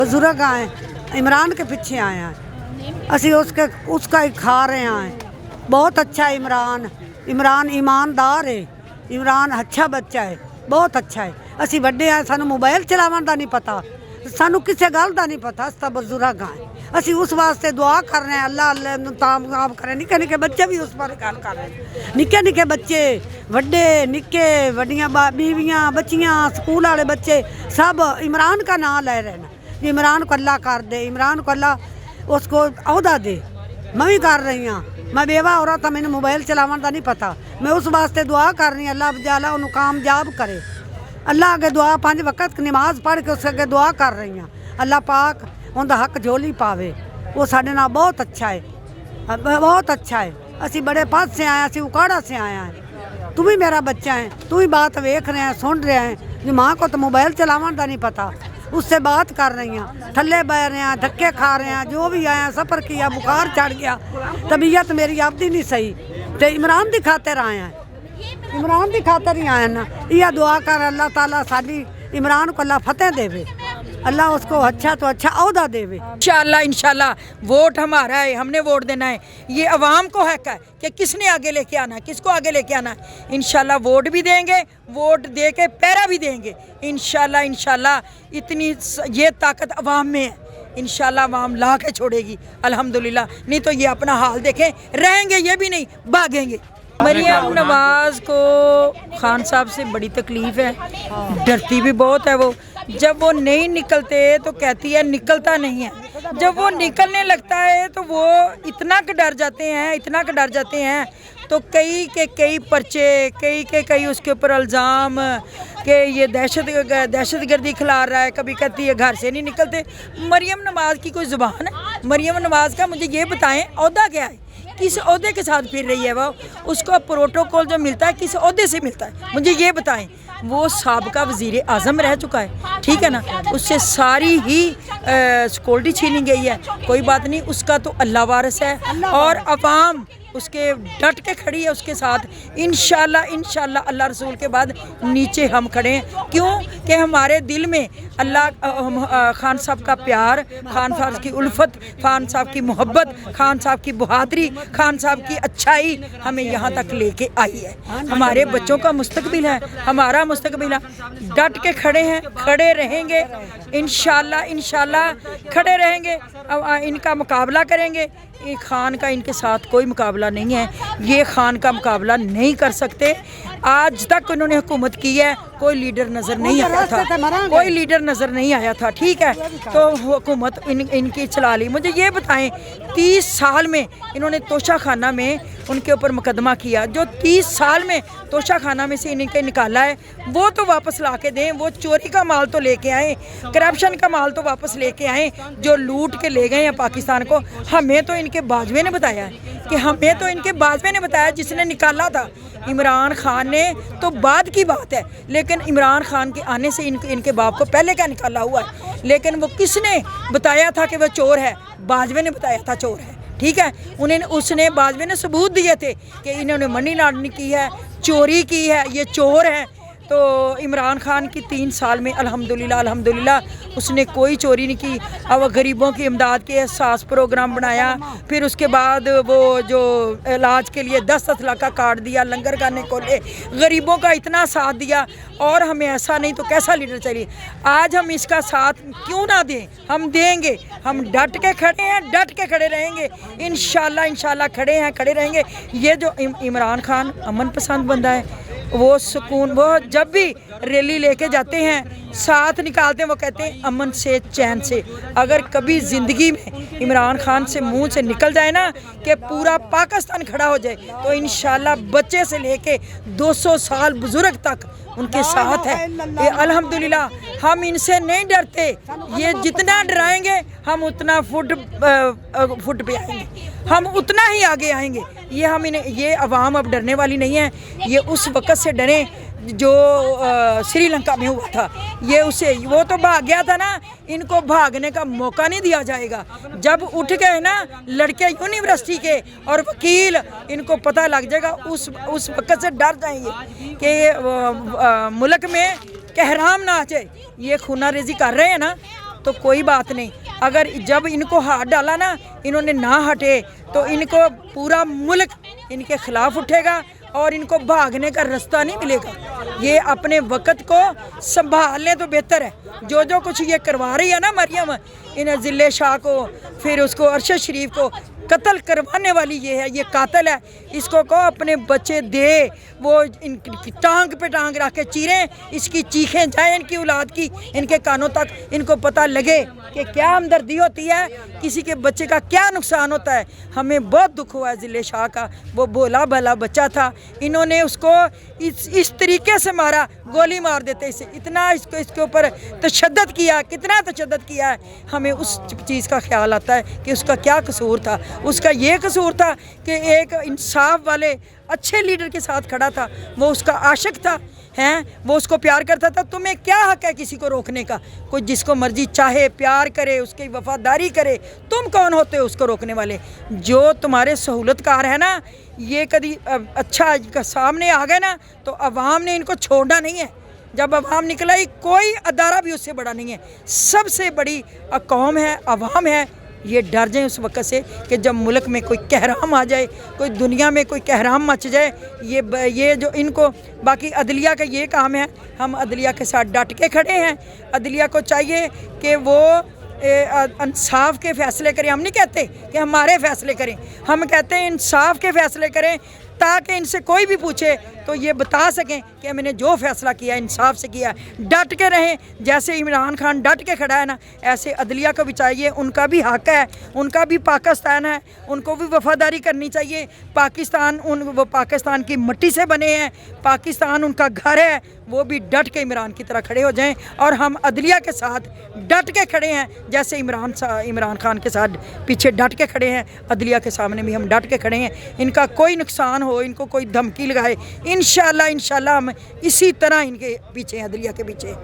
बुजुर्ग आए इमरान के पीछे आए हैं, असी उसका ही खा रहे हैं। बहुत अच्छा है इमरान। इमरान ईमानदार है, इमरान अच्छा बच्चा है, बहुत अच्छा है। असी बड़े हैं, सानू मोबाइल चलावन का नहीं पता, सानू किसी गल का नहीं पता। अस तो बुजुर्ग हैं, असी उस वास्ते दुआ कर रहे हैं अल्लाह अल्लाह कामयाब करे। निके निके बच्चे भी उस पर गल कर रहे हैं, निके निके बच्चे, वड्डे निके, वड्डियां बीवियां, बच्चियां, स्कूल वाले बच्चे सब इमरान का नाम ले रहे हैं। इमरान को अल्लाह कर दे, इमरान को अल्लाह उसको अहदा दे। मैं भी कर रही हूँ, मैं बेवा औरत मैंने मोबाइल चलावन का नहीं पता। मैं उस वास्ते दुआ कर रही हूँ अल्लाह जाला उन्होंने कामयाब करे। अल्लाह अगे दुआ 5 वक्त की नमाज पढ़ के उसके अगे दुआ कर रही हूँ अल्लाह पाक उनका हक झोली पावे। वो साढ़े नाल बहुत अच्छा है, बहुत अच्छा है। असी बड़े पास से आए, असी उकाड़ा से आए हैं। तू भी मेरा बच्चा है, तू ही बात वेख रहे हैं, सुन रहे हैं। जो माँ को तो मोबाइल चलावन का नहीं पता, उससे बात कर रही हैं, थल्ले बह रहे हैं, धक्के खा रहे हैं। जो भी आए हैं सफ़र किया, बुखार चढ़ गया, तबीयत मेरी आपदी नहीं सही, तो इमरान की खातिर आए हैं, इमरान की खातिर ही आए ना। यह दुआ कर अल्लाह ताला साडी इमरान को अल्लाह फतेह देवे, अल्लाह उसको अच्छा तो अच्छा औहदा देवे। इंशाल्लाह इंशाल्लाह वोट हमारा है, हमने वोट देना है। ये अवाम को हक है कि किसने आगे लेके आना है, किसको आगे लेके आना है। इंशाल्लाह वोट भी देंगे, वोट दे के पैरा भी देंगे। इंशाल्लाह इंशाल्लाह इतनी ये ताकत अवाम में है, इंशाल्लाह अवाम ला के छोड़ेगी अल्हम्दुलिल्लाह। नहीं तो ये अपना हाल देखें, रहेंगे ये भी नहीं, भागेंगे। मरियम नवाज़ को खान साहब से बड़ी तकलीफ़ है, डरती भी बहुत है वो। जब वो नहीं निकलते तो कहती है निकलता नहीं है, जब वो निकलने लगता है तो वो इतना के डर जाते हैं, इतना के डर जाते हैं। तो कई के कई पर्चे, कई के कई उसके ऊपर इल्ज़ाम कि ये दहशतगर्दी खिला रहा है। कभी कहती है घर से नहीं निकलते। मरियम नवाज़ की कोई ज़ुबान है? मरियम नवाज़ का मुझे ये बताएं ओहदा क्या है, किस ओहदे के साथ फिर रही है वो, उसको प्रोटोकॉल जो मिलता है किस ओहदे से मिलता है, मुझे ये बताएं। वो साबका वज़ीर आज़म रह चुका है, ठीक है ना, उससे सारी ही सिक्योरिटी छीनी गई है। कोई बात नहीं, उसका तो अल्लाह वारिस है और अवाम उसके डट के खड़ी है उसके साथ। इंशाल्लाह इंशाल्लाह अल्लाह रसूल के बाद नीचे हम खड़े हैं। क्यों कि हमारे दिल में अल्लाह खान साहब का प्यार, खान साहब की उल्फत, खान साहब की मोहब्बत, खान साहब की बहादुरी, खान साहब की अच्छाई हमें यहाँ तक लेके आई है। हमारे बच्चों का मुस्तकबिल है, हमारा मुस्तकबिल है। डट के खड़े हैं, खड़े रहेंगे इंशाल्लाह इंशाल्लाह खड़े रहेंगे। इनका मुकाबला करेंगे। ये खान का इनके साथ कोई मुकाबला नहीं है, ये खान का मुकाबला नहीं कर सकते। आज तक उन्होंने हुकूमत की है, कोई लीडर नज़र नहीं आया था, कोई लीडर नज़र नहीं आया था, ठीक है। तो हुकूमत इनकी चला ली। मुझे ये बताएं 30 साल में इन्होंने तोशा खाना में उनके ऊपर मुकदमा किया, जो 30 साल में तोशा खाना में से इनके निकाला है वो तो वापस ला के दें। वो चोरी का माल तो लेके आए, करप्शन का माल तो वापस लेके आए, जो लूट के ले गए हैं पाकिस्तान को। हमें तो इनके बाजवे ने बताया है कि हमें तो इनके बाजवे ने बताया, जिसने निकाला था इमरान खान ने, तो बाद की बात है। लेकिन इमरान खान के आने से इनके बाप को पहले क्या निकाला हुआ है। लेकिन वो किसने बताया था कि वह चोर है? बाजवे ने बताया था चोर है, ठीक है। उसने बाजवे ने सबूत दिए थे कि इन्होंने मनी लॉन्ड्रिंग की है, चोरी की है, ये चोर हैं। तो इमरान खान की 3 साल में अल्हम्दुलिल्लाह अल्हम्दुलिल्लाह उसने कोई चोरी नहीं की। अब गरीबों की इमदाद के एहसास प्रोग्राम बनाया, फिर उसके बाद वो जो इलाज के लिए 10-10 लाख का कार्ड दिया, लंगर खाने को ले, गरीबों का इतना साथ दिया। और हमें ऐसा नहीं तो कैसा लीडर चाहिए? आज हम इसका साथ क्यों ना दें? हम देंगे, हम डट के खड़े हैं, डट के खड़े रहेंगे इंशाल्लाह इंशाल्लाह खड़े हैं, खड़े रहेंगे। ये जो इमरान खान अमन पसंद बंदा है, वो सुकून, वो जब भी रैली लेके जाते हैं साथ निकालते हैं, वो कहते हैं अमन से चैन से। अगर कभी ज़िंदगी में इमरान खान से मुंह से निकल जाए ना कि पूरा पाकिस्तान खड़ा हो जाए, तो इंशाल्लाह बच्चे से लेके 200 साल बुजुर्ग तक उनके साथ है। ये अल्हम्दुलिल्लाह हम इनसे नहीं डरते। ये जितना डराएंगे हम उतना फुट पे आएंगे, हम उतना ही आगे आएंगे। ये अवाम अब डरने वाली नहीं है। ये उस वक़्त से डरे जो श्रीलंका में हुआ था। वो तो भाग गया था ना, इनको भागने का मौका नहीं दिया जाएगा। जब उठ गए ना लड़के यूनिवर्सिटी के और वकील, इनको पता लग जाएगा, उस वक़्त से डर जाएंगे कि मुल्क में कहराम ना आ जाए। ये खूना रेजी कर रहे हैं ना, तो कोई बात नहीं, अगर जब इनको हाथ डाला ना, इन्होंने ना हटे तो इनको पूरा मुल्क इनके खिलाफ उठेगा और इनको भागने का रास्ता नहीं मिलेगा। ये अपने वक़्त को संभाल लें तो बेहतर है। जो जो कुछ ये करवा रही है ना मरियम, इन ज़िले शाह को, फिर उसको अरशद शरीफ को कत्ल करवाने वाली ये है, ये कातिल है। इसको कहो अपने बच्चे दे, वो इनकी टांग पे टांग रख के चीरें, इसकी चीखें जाएं इनकी औलाद की, इनके कानों तक, इनको पता लगे कि क्या हमदर्दी होती है, किसी के बच्चे का क्या नुकसान होता है। हमें बहुत दुख हुआ है ज़िले शाह का, वो भोला भला बच्चा था, इन्होंने उसको इस तरीके से मारा, गोली मार देते इसे, इतना इसके ऊपर तशद्दद किया, कितना तशद्दद किया है। हमें उस चीज़ का ख्याल आता है कि उसका क्या कसूर था। उसका ये कसूर था कि एक इंसाफ वाले अच्छे लीडर के साथ खड़ा था, वो उसका आशिक था, हैं, वो उसको प्यार करता था। तुम्हें क्या हक है किसी को रोकने का? कोई जिसको मर्जी चाहे प्यार करे, उसकी वफादारी करे, तुम कौन होते हो उसको रोकने वाले? जो तुम्हारे सहूलतकार है ना, ये कभी अच्छा का सामने आ गए ना, तो अवाम ने इनको छोड़ना नहीं है। जब अवाम निकला ही, कोई अदारा भी उससे बड़ा नहीं है। सबसे बड़ी कौम है, अवाम है। ये डर जाए उस वक़्त से कि जब मुल्क में कोई कहराम आ जाए, कोई दुनिया में कोई कहराम मच जाए। ये जो इनको, बाकी अदलिया का ये काम है, हम अदलिया के साथ डट के खड़े हैं। अदलिया को चाहिए कि वो इंसाफ के फ़ैसले करें। हम नहीं कहते कि हमारे फ़ैसले करें, हम कहते हैं इंसाफ के फ़ैसले करें, ताकि इनसे कोई भी पूछे तो ये बता सकें कि मैंने जो फ़ैसला किया इंसाफ से किया। डट के रहें, जैसे इमरान खान डट के खड़ा है ना, ऐसे अदलिया को भी चाहिए। उनका भी हक़ है, उनका भी पाकिस्तान है, उनको भी वफ़ादारी करनी चाहिए। पाकिस्तान वो पाकिस्तान की मिट्टी से बने हैं, पाकिस्तान उनका घर है। वो भी डट के इमरान की तरह खड़े हो जाएं, और हम अदलिया के साथ डट के खड़े हैं, जैसे इमरान खान के साथ पीछे डट के खड़े हैं। अदलिया के सामने भी हम डट के खड़े हैं। इनका कोई नुकसान हो, इनको कोई धमकी लगाए, इंशाल्लाह हम इसी तरह इनके पीछे हैं, अदलिया के पीछे।